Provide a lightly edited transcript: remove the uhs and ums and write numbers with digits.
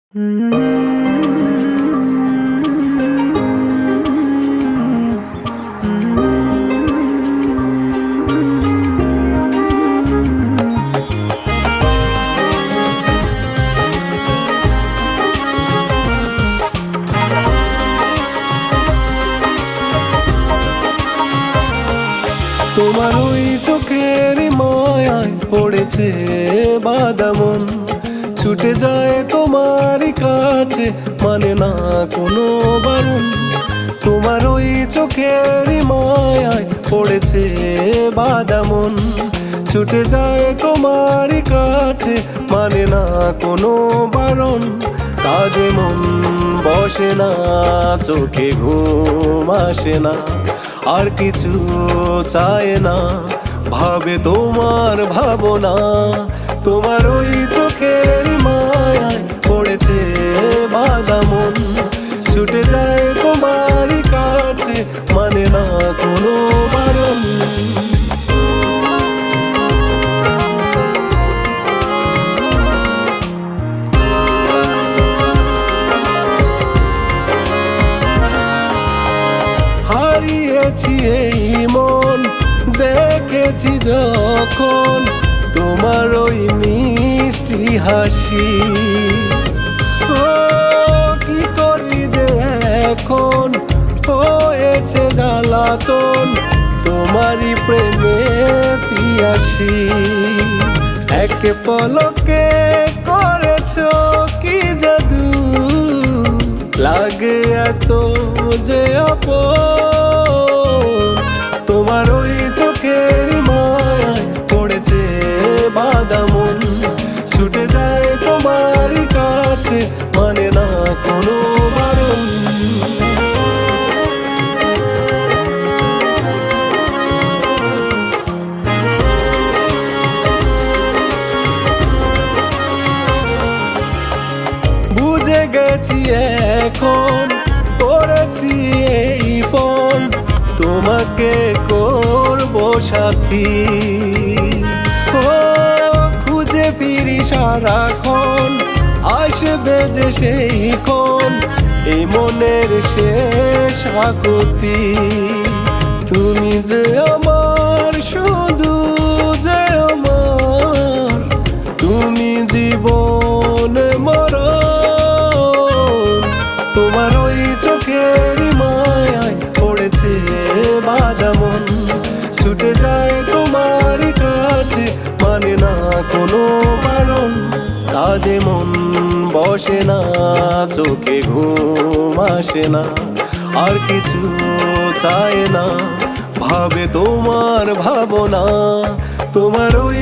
তোমার ওই চোখের মায়ায় পড়েছে বাঁধা মন, ছুটে যায় তোমারই কাছে, মানে না কোনো বারণ। তোমার ওই চোখের মায়ায় পড়েছে বাঁধা মন, ছুটে যায় তোমারই কাছে, মানে না কোনো বারণ। কাজে মন বসে না, চোখে ঘুম আসে না, আর কিছু চায় না, ভাবে তোমার ভাবনা। তোমার ওই চোখের মায়ায় পড়েছে বাঁধা মন, ছুটে যায় তোমারই কাছে, মানে না কোনো বারণ। হারিয়েছি এই মন, দেখেছি যখন তোমার ওই মিষ্টি হাসি। ও কি করি যে এখন হয়েছে জ্বালাতন, তোমারই প্রেমে পিয়াসি। এক পলকে করেছো কি জাদু, লাগে এত যে আপন। তোমার ওই চোখের মায়ায় পড়েছে বাঁধা মন, ছুটে যায় তোমারই কাছে, মানে না কোনো বারণ। বুঝে গেছি এখন, করেছি এই পণ, তোমাকে করবো সাথী। ও খুঁজে ফিরি সারাক্ষণ, আসবে যে সেই ক্ষণ, এই মনের শেষ আকুতি। তুমি যে আমার, শুধু যে আমার, তুমি জীবন মরণ। তোমার ওই চোখের মায়ায় পড়েছে বাঁধা মন, ছুটে যায় তোমারই কাছে, মানে না কোনো বারণ। কাজে মন বসে না, চোখে ঘুম আসে না, আর কিছু চায় না, ভাবে তোমার ভাবনা। তোমার ওই